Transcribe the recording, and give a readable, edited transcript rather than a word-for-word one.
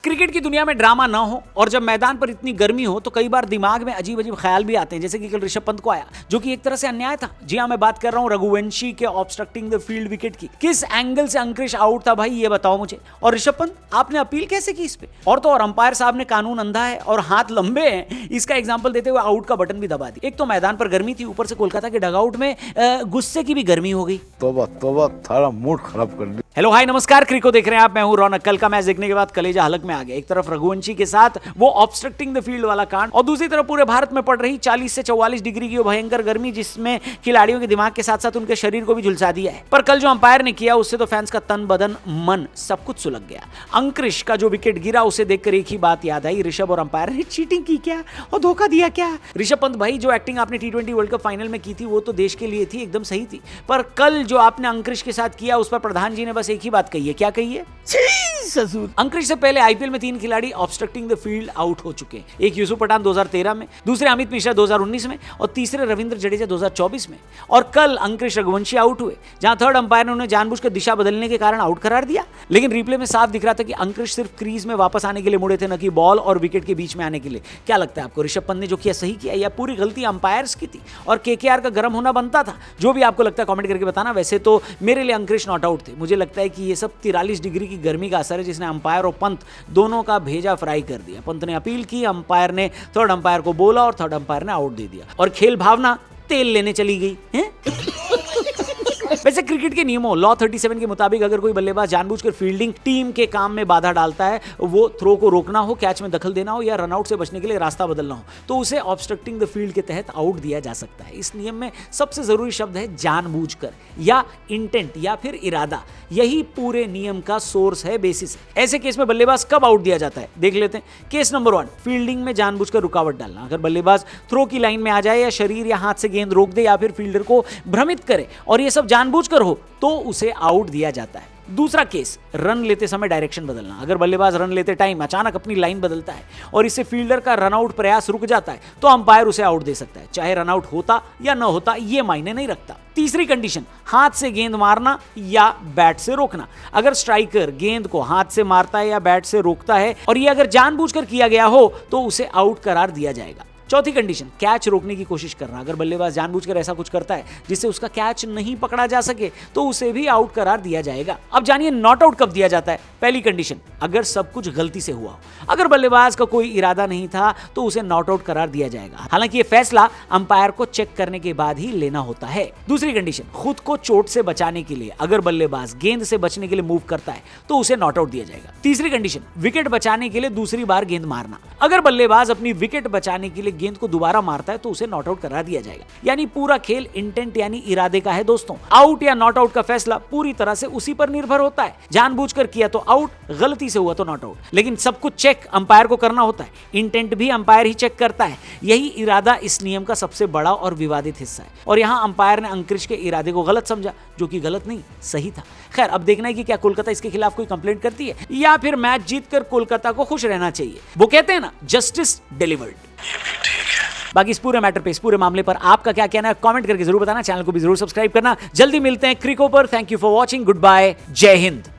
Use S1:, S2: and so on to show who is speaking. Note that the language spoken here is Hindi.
S1: क्रिकेट की दुनिया में ड्रामा ना हो और जब मैदान पर इतनी गर्मी हो तो कई बार दिमाग में अजीब अजीब ख्याल भी आते हैं, जैसे कि कल ऋषभ पंत को आया, जो कि एक तरह से अन्याय था। जी हाँ, मैं बात कर रहा हूं रघुवंशी के ऑब्स्ट्रक्टिंग द फील्ड विकेट की। किस एंगल से अंकुरिश आउट था भाई, ये बताओ मुझे। और ऋषभ पंत, आपने अपील कैसे की इस पे? और तो और अंपायर साहब ने कानून अंधा है और हाथ लंबे हैं, इसका एग्जाम्पल देते हुए आउट का बटन भी दबा दी। एक तो मैदान पर गर्मी थी, ऊपर से कोलकाता के डगआउट में गुस्से की भी गर्मी हो गई।
S2: तोबा तोबा, थारा मूड खराब कर दी।
S1: हेलो हाय नमस्कार, क्रिको देख रहे हैं आप, मैं हूं रौनक। कल का मैच देखने के बाद कलेजा हलक में आ गया। एक तरफ रघुवंशी के साथ वो ऑब्स्ट्रक्टिंग द फील्ड वाला कांड, और दूसरी तरफ पूरे भारत में पड़ रही 40 से 44 डिग्री की वो भयंकर गर्मी, जिसमें खिलाड़ियों के दिमाग के साथ साथ उनके शरीर को भी झुलसा दिया है। पर कल जो अंपायर ने किया, उससे तो फैंस का तन बदन मन सब कुछ सुलग गया। अंकुरिश का जो विकेट गिरा, उसे देखकर एक ही बात याद आई, ऋषभ और अंपायर ने चीटिंग की क्या और धोखा दिया क्या? ऋषभ पंत भाई, जो एक्टिंग आपने T20 वर्ल्ड कप फाइनल में की थी वो तो देश के लिए थी, एकदम सही थी। पर कल जो आपने अंकुरिश के साथ किया, उस पर प्रधान जी ने बस एक ही बात कही है। क्या कही है? अंकुरिश से पहले आईपीएल में 3 खिलाड़ी ऑब्स्ट्रक्टिंग द फील्ड आउट हो चुके हैं। एक यूसुफ पठान 2013 में, दूसरे अमित मिश्रा 2019 में और तीसरे रविंद्र जडेजा 2024 में। और कल अंकुरिश रघुवंशी आउट हुए, जहां थर्ड अंपायर ने उन्हें जानबूझकर दिशा बदलने के कारण आउट करार दिया। लेकिन रिप्ले में साफ दिख रहा था कि अंकुरिश सिर्फ क्रीज में वापस आने के लिए मुड़े थे, न कि बॉल और विकेट के बीच में आने के लिए। क्या लगता है आपको, ऋषभ पंत ने जो किया सही किया या पूरी गलती अंपायर्स की थी और केकेआर का गर्म होना बनता था? जो भी आपको लगता है कमेंट करके बताना। वैसे तो मेरे लिए अंकुरिश नॉट आउट थे। मुझे लगता है कि ये सब 43 डिग्री की गर्मी का असर है, जिसने अंपायर और पंत दोनों का भेजा फ्राई कर दिया। पंत ने अपील की, अंपायर ने थर्ड अंपायर को बोला और थर्ड अंपायर ने आउट दे दिया, और खेल भावना तेल लेने चली गई है। वैसे क्रिकेट के नियमों लॉ 37 के मुताबिक अगर कोई बल्लेबाज जानबूझकर फील्डिंग टीम के काम में बाधा डालता है, वो थ्रो को रोकना हो, कैच में दखल देना हो या रनआउट से बचने के लिए रास्ता बदलना हो, तो उसे ऑब्स्ट्रक्टिंग द फील्ड के तहत आउट दिया जा सकता है। इस नियम में सबसे जरूरी शब्द है जानबूझकर या इंटेंट या फिर इरादा। यही पूरे नियम का सोर्स है, बेसिस है। ऐसे केस में बल्लेबाज कब आउट दिया जाता है, देख लेते हैं। केस नंबर 1, फील्डिंग में जानबूझकर रुकावट डालना। अगर बल्लेबाज थ्रो की लाइन में आ जाए या शरीर या हाथ से गेंद रोक दे या फिर फील्डर को भ्रमित करे और ये सब जानबूझकर हो, तो उसे आउट दिया जाता है। दूसरा केस, रन लेते समय डायरेक्शन बदलना। अगर बल्लेबाज रन लेते टाइम अचानक अपनी लाइन बदलता है और इससे फील्डर का रनआउट प्रयास रुक जाता है, तो अंपायर उसे आउट दे सकता है। चाहे रनआउट होता या न होता, ये मायने नहीं रखता। तीसरी कंडीशन, हाथ से गेंद मारना या बैट से रोकना। अगर स्ट्राइकर गेंद को हाथ से मारता है या बैट से रोकता है और ये अगर जानबूझकर किया गया हो, तो उसे आउट करार दिया जाएगा। चौथी कंडीशन, कैच रोकने की कोशिश करना। अगर बल्लेबाज जानबूझकर ऐसा कुछ करता है जिससे उसका कैच नहीं पकड़ा जा सके, तो उसे भी आउट करार दिया जाएगा। अब जानिए नॉट आउट कब दिया जाता है। पहली कंडीशन, अगर सब कुछ गलती से हुआ हो। अगर बल्लेबाज का कोई इरादा नहीं था, तो उसे नॉट आउट करार दिया जाएगा। हालांकि यह फैसला अंपायर को चेक करने के बाद ही लेना होता है। दूसरी कंडीशन, खुद को चोट से बचाने के लिए अगर बल्लेबाज गेंद से बचने के लिए मूव करता है, तो उसे नॉट आउट दिया जाएगा। तीसरी कंडीशन, विकेट बचाने के लिए दूसरी बार गेंद मारना। अगर बल्लेबाज अपनी विकेट बचाने के लिए गेंद को दोबारा मारता है, तो उसे नॉट आउट करा दिया जाएगा। यानी पूरा खेल इंटेंट यानी इरादे का है दोस्तों। आउट या नॉट आउट का फैसला पूरी तरह से उसी पर निर्भर होता है। जानबूझकर किया तो आउट, गलती से हुआ तो नॉट आउट। लेकिन सब कुछ चेक अंपायर को करना होता है। इंटेंट भी अंपायर ही चेक करता है। यही इरादा इस नियम का सबसे बड़ा और विवादित हिस्सा है। और यहां अंपायर ने अंकुरिश के इरादे को गलत समझा, जो कि गलत नहीं, सही था। खैर, अब देखना है कि क्या कोलकाता इसके खिलाफ कोई कंप्लेंट करती है या फिर मैच जीतकर कोलकाता को खुश रहना चाहिए। वो कहते हैं ना, जस्टिस डिलीवर्ड। बाकी इस पूरे मैटर पे, इस पूरे मामले पर आपका क्या कहना है, कमेंट करके जरूर बताना। चैनल को भी जरूर सब्सक्राइब करना। जल्दी मिलते हैं क्रिको पर। Thank you for watching. Goodbye, जय हिंद।